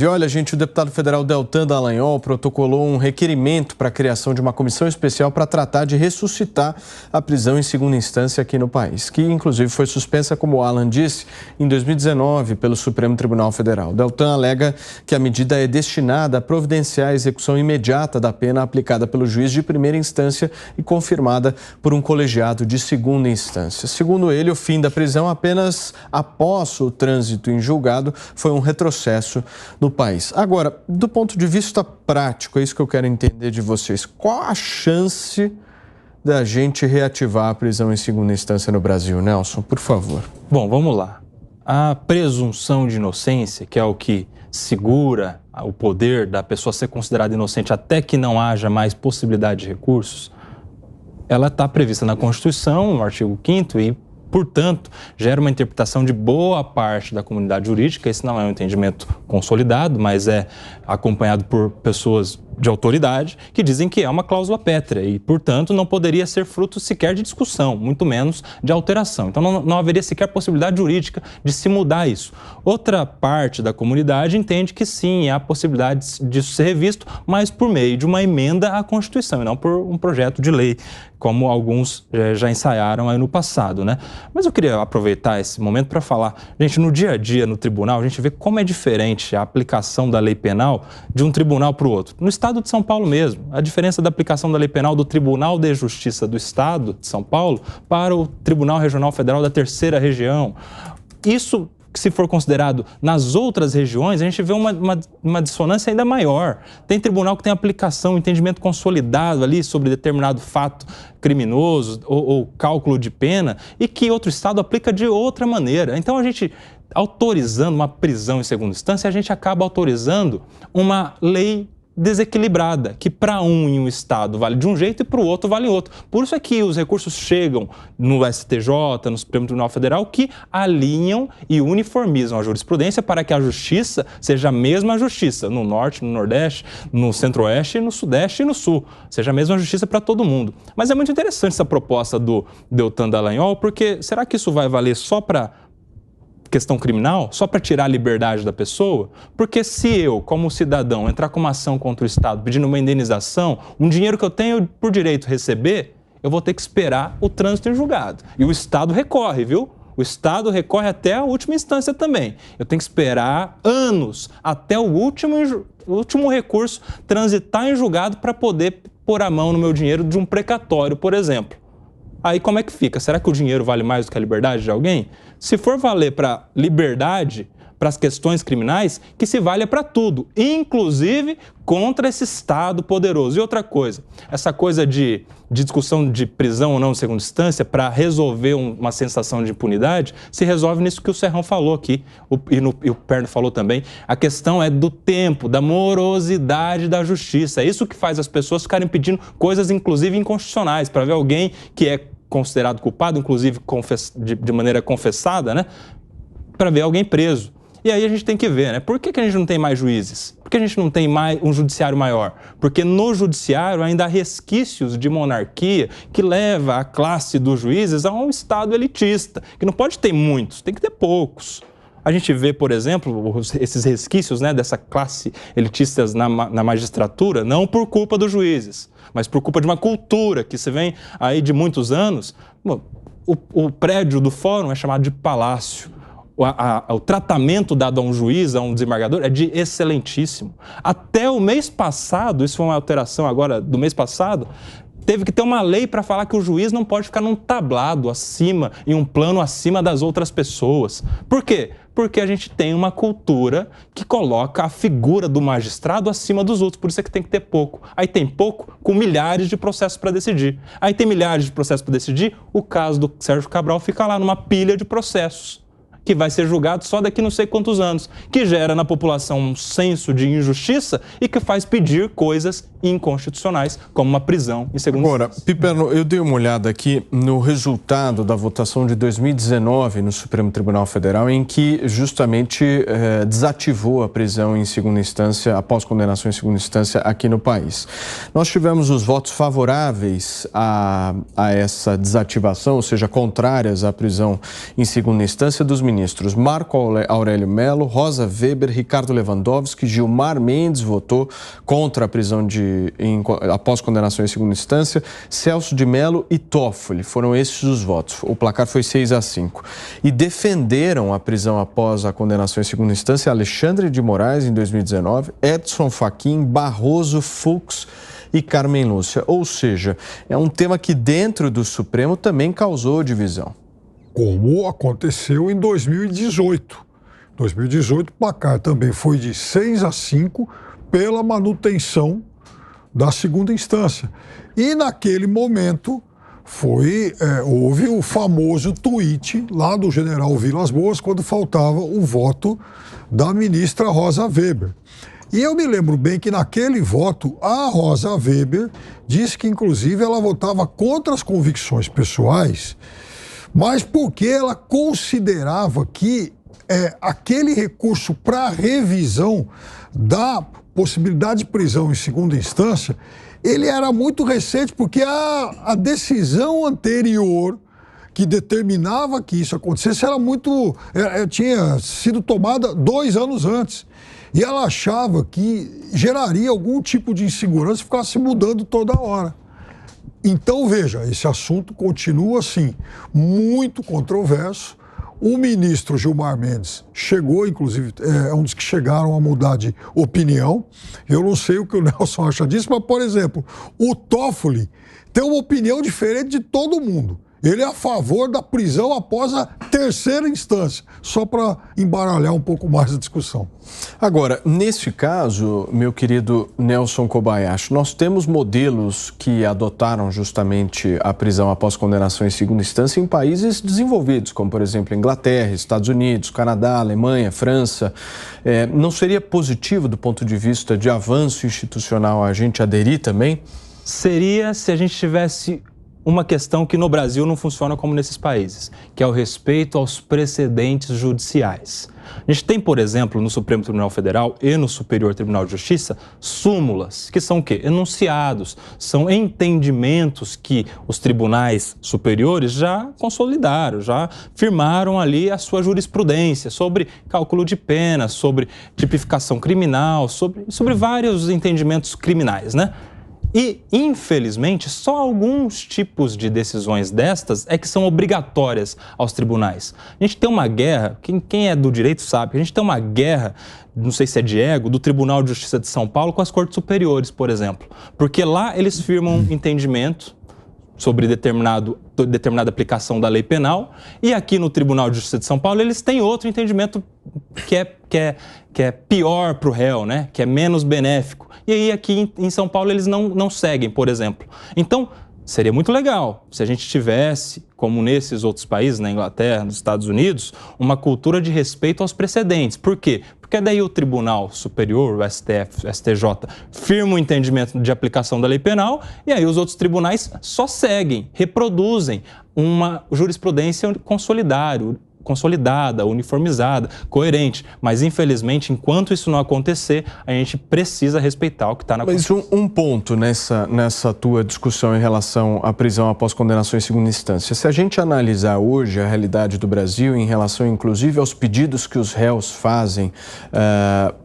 E olha, gente, o deputado federal Deltan Dallagnol protocolou um requerimento para a criação de uma comissão especial para tratar de ressuscitar a prisão em segunda instância aqui no país, que inclusive foi suspensa, como o Alan disse, em 2019 pelo Supremo Tribunal Federal. Deltan alega que a medida é destinada a providenciar a execução imediata da pena aplicada pelo juiz de primeira instância e confirmada por um colegiado de segunda instância. Segundo ele, o fim da prisão apenas após o trânsito em julgado foi um retrocesso no país. Agora, do ponto de vista prático, é isso que eu quero entender de vocês. Qual a chance da gente reativar a prisão em segunda instância no Brasil, Nelson? Por favor. Bom, vamos lá. A presunção de inocência, que é o que segura o poder da pessoa ser considerada inocente até que não haja mais possibilidade de recursos, ela está prevista na Constituição, no artigo 5º, e portanto, gera uma interpretação de boa parte da comunidade jurídica. Esse não é um entendimento consolidado, mas é acompanhado por pessoas de autoridade que dizem que é uma cláusula pétrea e, portanto, não poderia ser fruto sequer de discussão, muito menos de alteração. Então, não haveria sequer possibilidade jurídica de se mudar isso. Outra parte da comunidade entende que sim, há possibilidade disso ser revisto, mas por meio de uma emenda à Constituição e não por um projeto de lei, como alguns já ensaiaram aí no passado, né? Mas eu queria aproveitar esse momento para falar, gente, no dia a dia, no tribunal, a gente vê como é diferente a aplicação da lei penal de um tribunal para o outro. No estado de São Paulo mesmo, a diferença da aplicação da lei penal do Tribunal de Justiça do Estado de São Paulo para o Tribunal Regional Federal da Terceira Região. Isso, se for considerado nas outras regiões, a gente vê uma dissonância ainda maior. Tem tribunal que tem aplicação, entendimento consolidado ali sobre determinado fato criminoso ou cálculo de pena e que outro estado aplica de outra maneira. Então, a gente autorizando uma prisão em segunda instância, a gente acaba autorizando uma lei desequilibrada, que para um em um estado vale de um jeito e para o outro vale outro. Por isso é que os recursos chegam no STJ, no Supremo Tribunal Federal, que alinham e uniformizam a jurisprudência para que a justiça seja a mesma justiça no Norte, no Nordeste, no Centro-Oeste, no Sudeste e no Sul. Seja a mesma justiça para todo mundo. Mas é muito interessante essa proposta do Deltan Dallagnol, porque será que isso vai valer só para questão criminal, só para tirar a liberdade da pessoa? Porque se eu, como cidadão, entrar com uma ação contra o Estado pedindo uma indenização, um dinheiro que eu tenho por direito receber, eu vou ter que esperar o trânsito em julgado. E o Estado recorre, viu? O Estado recorre até a última instância também. Eu tenho que esperar anos até o último recurso transitar em julgado para poder pôr a mão no meu dinheiro de um precatório, por exemplo. Aí como é que fica? Será que o dinheiro vale mais do que a liberdade de alguém? Se for valer para liberdade, para as questões criminais, que se valha para tudo, inclusive contra esse Estado poderoso. E outra coisa, essa coisa de discussão de prisão ou não em segunda instância para resolver uma sensação de impunidade, se resolve nisso que o Serrão falou aqui, e o Perno falou também. A questão é do tempo, da morosidade da justiça. É isso que faz as pessoas ficarem pedindo coisas, inclusive, inconstitucionais, para ver alguém que é considerado culpado, inclusive de maneira confessada, né? Para ver alguém preso. E aí a gente tem que ver, né? Por que a gente não tem mais juízes? Por que a gente não tem mais um judiciário maior? Porque no judiciário ainda há resquícios de monarquia que leva a classe dos juízes a um estado elitista, que não pode ter muitos, tem que ter poucos. A gente vê, por exemplo, esses resquícios, né, dessa classe elitista na magistratura, não por culpa dos juízes, mas por culpa de uma cultura que se vem aí de muitos anos. Bom, o prédio do fórum é chamado de palácio. O tratamento dado a um juiz, a um desembargador, é de excelentíssimo. Até o mês passado, isso foi uma alteração agora do mês passado, teve que ter uma lei para falar que o juiz não pode ficar num tablado acima, em um plano acima das outras pessoas. Por quê? Porque a gente tem uma cultura que coloca a figura do magistrado acima dos outros, por isso é que tem que ter pouco. Aí tem pouco com milhares de processos para decidir. Aí tem milhares de processos para decidir, o caso do Sérgio Cabral fica lá numa pilha de processos, que vai ser julgado só daqui não sei quantos anos, que gera na população um senso de injustiça e que faz pedir coisas inconstitucionais, como uma prisão em segunda instância. Agora, Piperno, eu dei uma olhada aqui no resultado da votação de 2019 no Supremo Tribunal Federal, em que justamente desativou a prisão em segunda instância, após condenação em segunda instância aqui no país. Nós tivemos os votos favoráveis a essa desativação, ou seja, contrárias à prisão em segunda instância dos ministros ministros Marco Aurélio Mello, Rosa Weber, Ricardo Lewandowski, Gilmar Mendes votou contra a prisão após condenação em segunda instância, Celso de Mello e Toffoli. Foram esses os votos. O placar foi 6-5. E defenderam a prisão após a condenação em segunda instância Alexandre de Moraes, em 2019, Edson Fachin, Barroso, Fux e Carmen Lúcia. Ou seja, é um tema que dentro do Supremo também causou divisão. Como aconteceu em 2018. Em 2018, o placar também foi de 6-5 pela manutenção da segunda instância. E naquele momento houve o famoso tweet lá do general Vilas Boas, quando faltava o voto da ministra Rosa Weber. E eu me lembro bem que naquele voto, a Rosa Weber disse que, inclusive, ela votava contra as convicções pessoais, mas porque ela considerava que aquele recurso para revisão da possibilidade de prisão em segunda instância, ele era muito recente, porque a decisão anterior que determinava que isso acontecesse tinha sido tomada 2 anos antes. E ela achava que geraria algum tipo de insegurança e ficasse mudando toda hora. Então, veja, esse assunto continua, assim, muito controverso. O ministro Gilmar Mendes chegou, inclusive, é um dos que chegaram a mudar de opinião. Eu não sei o que o Nelson acha disso, mas, por exemplo, o Toffoli tem uma opinião diferente de todo mundo. Ele é a favor da prisão após a terceira instância, só para embaralhar um pouco mais a discussão. Agora, nesse caso, meu querido Nelson Kobayashi, nós temos modelos que adotaram justamente a prisão após condenação em segunda instância em países desenvolvidos, como, por exemplo, Inglaterra, Estados Unidos, Canadá, Alemanha, França. Não seria positivo do ponto de vista de avanço institucional a gente aderir também? Seria se a gente tivesse uma questão que no Brasil não funciona como nesses países, que é o respeito aos precedentes judiciais. A gente tem, por exemplo, no Supremo Tribunal Federal e no Superior Tribunal de Justiça, súmulas, que são o quê? Enunciados, são entendimentos que os tribunais superiores já consolidaram, já firmaram ali a sua jurisprudência sobre cálculo de pena, sobre tipificação criminal, sobre vários entendimentos criminais, né? E, infelizmente, só alguns tipos de decisões destas é que são obrigatórias aos tribunais. A gente tem uma guerra, quem é do direito sabe, a gente tem uma guerra, não sei se é de ego, do Tribunal de Justiça de São Paulo com as Cortes Superiores, por exemplo. Porque lá eles firmam um entendimento sobre determinada aplicação da lei penal, e aqui no Tribunal de Justiça de São Paulo eles têm outro entendimento que é pior para o réu, né? Que é menos benéfico. E aí aqui em São Paulo eles não seguem, por exemplo. Então, seria muito legal se a gente tivesse, como nesses outros países, na Inglaterra, nos Estados Unidos, uma cultura de respeito aos precedentes. Por quê? Porque daí o Tribunal Superior, o STF, o STJ, firma o entendimento de aplicação da lei penal e aí os outros tribunais só seguem, reproduzem uma jurisprudência consolidada, uniformizada, coerente. Mas, infelizmente, enquanto isso não acontecer, a gente precisa respeitar o que está na Constituição. Mas um ponto nessa tua discussão em relação à prisão após condenação em segunda instância. Se a gente analisar hoje a realidade do Brasil em relação, inclusive, aos pedidos que os réus fazem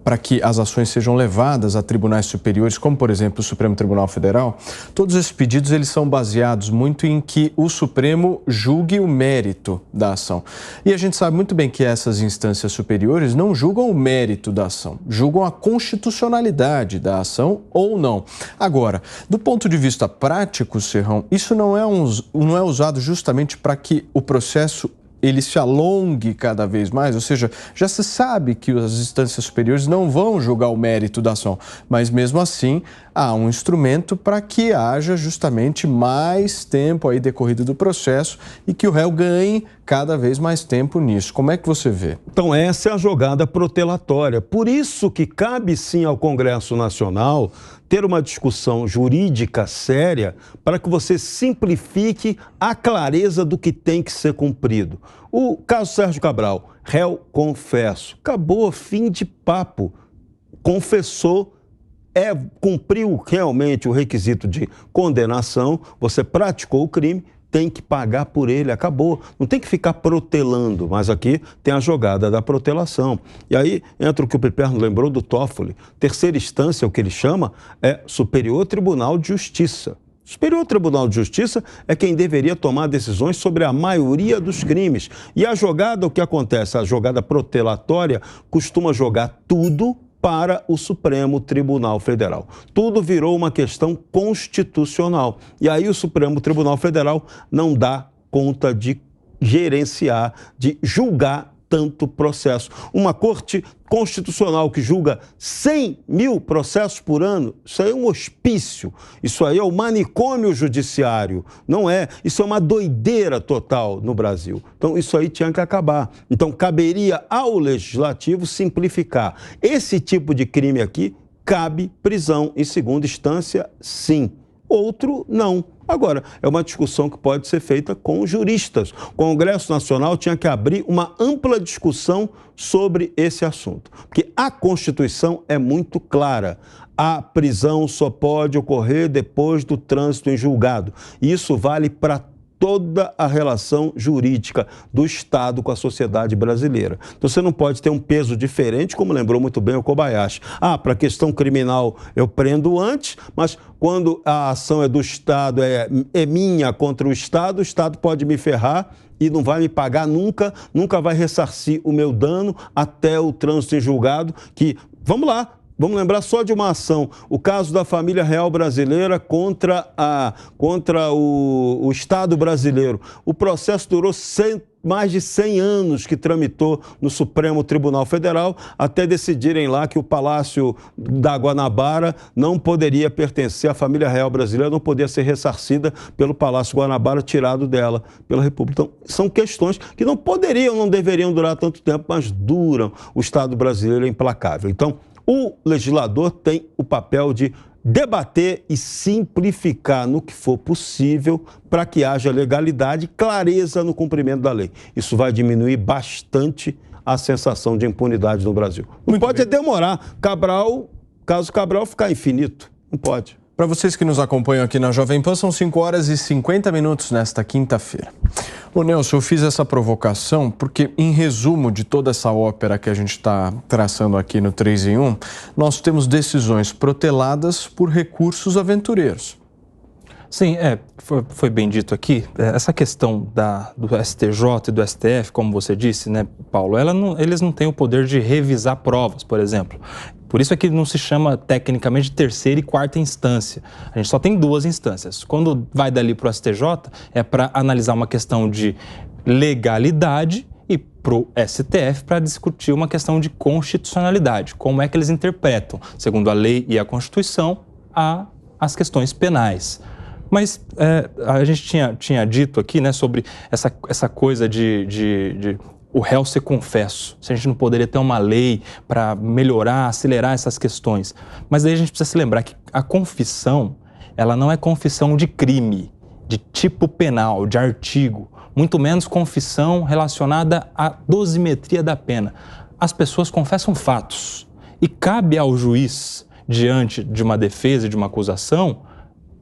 para que as ações sejam levadas a tribunais superiores, como, por exemplo, o Supremo Tribunal Federal, todos esses pedidos eles são baseados muito em que o Supremo julgue o mérito da ação. E a gente sabe muito bem que essas instâncias superiores não julgam o mérito da ação, julgam a constitucionalidade da ação ou não. Agora, do ponto de vista prático, Serrão, isso não é usado justamente para que o processo ele se alongue cada vez mais, ou seja, já se sabe que as instâncias superiores não vão julgar o mérito da ação, mas mesmo assim há um instrumento para que haja justamente mais tempo aí decorrido do processo e que o réu ganhe cada vez mais tempo nisso. Como é que você vê? Então essa é a jogada protelatória. Por isso que cabe sim ao Congresso Nacional ter uma discussão jurídica séria para que você simplifique a clareza do que tem que ser cumprido. O caso Sérgio Cabral, réu confesso, acabou, fim de papo, confessou, cumpriu realmente o requisito de condenação, você praticou o crime, tem que pagar por ele, acabou. Não tem que ficar protelando, mas aqui tem a jogada da protelação. E aí entra o que o Piperno lembrou do Toffoli. Terceira instância, o que ele chama, é Superior Tribunal de Justiça. O Superior Tribunal de Justiça é quem deveria tomar decisões sobre a maioria dos crimes. E a jogada, o que acontece? A jogada protelatória costuma jogar tudo para o Supremo Tribunal Federal. Tudo virou uma questão constitucional. E aí o Supremo Tribunal Federal não dá conta de gerenciar, de julgar tanto processo. Uma corte constitucional que julga 100 mil processos por ano, isso aí é um hospício, isso aí é o manicômio judiciário, não é? Isso é uma doideira total no Brasil. Então, isso aí tinha que acabar. Então, caberia ao Legislativo simplificar. Esse tipo de crime aqui, cabe prisão em segunda instância, sim. Outro, não. Agora, é uma discussão que pode ser feita com juristas. O Congresso Nacional tinha que abrir uma ampla discussão sobre esse assunto. Porque a Constituição é muito clara. A prisão só pode ocorrer depois do trânsito em julgado. E isso vale para toda a relação jurídica do Estado com a sociedade brasileira. Então, você não pode ter um peso diferente, como lembrou muito bem o Kobayashi. Para a questão criminal eu prendo antes, mas quando a ação é do Estado, é minha contra o Estado pode me ferrar e não vai me pagar nunca vai ressarcir o meu dano até o trânsito em julgado, que, vamos lá, vamos lembrar só de uma ação, o caso da família real brasileira contra o Estado brasileiro. O processo durou mais de 100 anos que tramitou no Supremo Tribunal Federal, até decidirem lá que o Palácio da Guanabara não poderia pertencer à família real brasileira, não podia ser ressarcida pelo Palácio Guanabara, tirado dela pela República. Então, são questões que não deveriam durar tanto tempo, mas duram. O Estado brasileiro é implacável. Então, o legislador tem o papel de debater e simplificar no que for possível para que haja legalidade e clareza no cumprimento da lei. Isso vai diminuir bastante a sensação de impunidade no Brasil. Não pode demorar. Caso Cabral ficar infinito. Não pode. Para vocês que nos acompanham aqui na Jovem Pan, são 5h50 nesta quinta-feira. Ô Nelson, eu fiz essa provocação porque, em resumo de toda essa ópera que a gente está traçando aqui no 3 em 1, nós temos decisões proteladas por recursos aventureiros. Sim, foi bem dito aqui. Essa questão do STJ e do STF, como você disse, né, Paulo, eles não têm o poder de revisar provas, por exemplo. Por isso é que não se chama tecnicamente de terceira e quarta instância. A gente só tem duas instâncias. Quando vai dali para o STJ, é para analisar uma questão de legalidade e para o STF para discutir uma questão de constitucionalidade. Como é que eles interpretam, segundo a lei e a Constituição, as questões penais. Mas a gente tinha dito aqui, né, sobre essa coisa de o réu ser confesso. Se a gente não poderia ter uma lei para melhorar, acelerar essas questões. Mas daí a gente precisa se lembrar que a confissão, ela não é confissão de crime, de tipo penal, de artigo. Muito menos confissão relacionada à dosimetria da pena. As pessoas confessam fatos. E cabe ao juiz, diante de uma defesa e de uma acusação,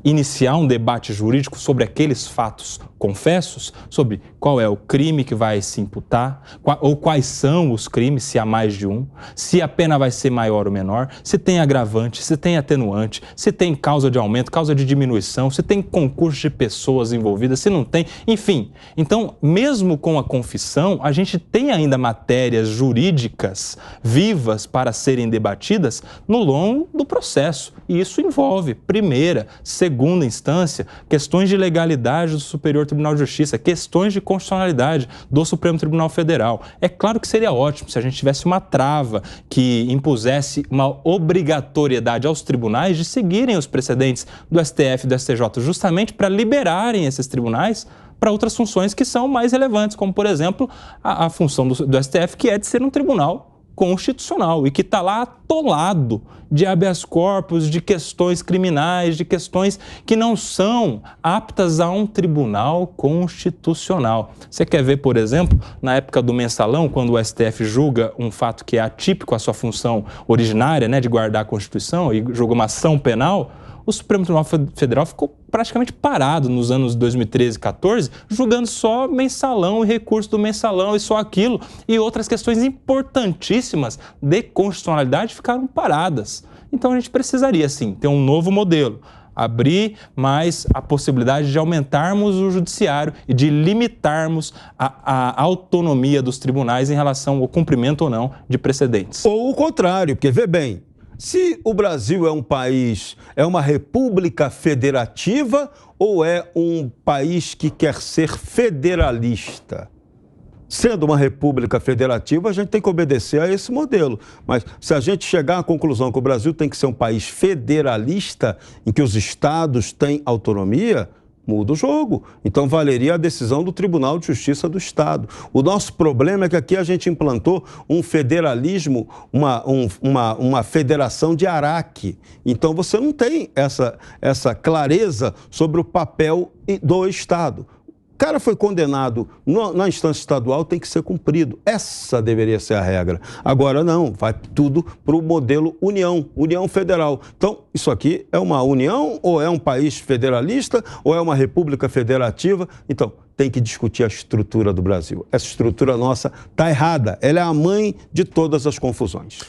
iniciar um debate jurídico sobre aqueles fatos confessos, sobre qual é o crime que vai se imputar, ou quais são os crimes, se há mais de um, se a pena vai ser maior ou menor, se tem agravante, se tem atenuante, se tem causa de aumento, causa de diminuição, se tem concurso de pessoas envolvidas, se não tem, enfim. Então, mesmo com a confissão, a gente tem ainda matérias jurídicas vivas para serem debatidas no longo do processo. E isso envolve primeira, segunda instância, questões de legalidade do Superior Tribunal de Justiça, questões de constitucionalidade do Supremo Tribunal Federal. É claro que seria ótimo se a gente tivesse uma trava que impusesse uma obrigatoriedade aos tribunais de seguirem os precedentes do STF e do STJ, justamente para liberarem esses tribunais para outras funções que são mais relevantes, como, por exemplo, a função do STF, que é de ser um tribunal constitucional e que está lá atolado de habeas corpus, de questões criminais, de questões que não são aptas a um tribunal constitucional. Você quer ver, por exemplo, na época do mensalão, quando o STF julga um fato que é atípico à sua função originária, né, de guardar a Constituição, e julga uma ação penal, o Supremo Tribunal Federal ficou praticamente parado nos anos 2013 e 14, julgando só mensalão e recurso do mensalão e só aquilo, e outras questões importantíssimas de constitucionalidade ficaram paradas. Então a gente precisaria, sim, ter um novo modelo, abrir mais a possibilidade de aumentarmos o judiciário e de limitarmos a autonomia dos tribunais em relação ao cumprimento ou não de precedentes. Ou o contrário, porque vê bem, se o Brasil é um país, é uma república federativa ou é um país que quer ser federalista? Sendo uma república federativa, a gente tem que obedecer a esse modelo. Mas se a gente chegar à conclusão que o Brasil tem que ser um país federalista, em que os estados têm autonomia, muda o jogo. Então valeria a decisão do Tribunal de Justiça do Estado. O nosso problema é que aqui a gente implantou um federalismo, uma federação de Araque. Então você não tem essa clareza sobre o papel do Estado. O cara foi condenado na instância estadual, tem que ser cumprido. Essa deveria ser a regra. Agora não, vai tudo para o modelo União Federal. Então, isso aqui é uma união ou é um país federalista ou é uma república federativa? Então, tem que discutir a estrutura do Brasil. Essa estrutura nossa está errada. Ela é a mãe de todas as confusões.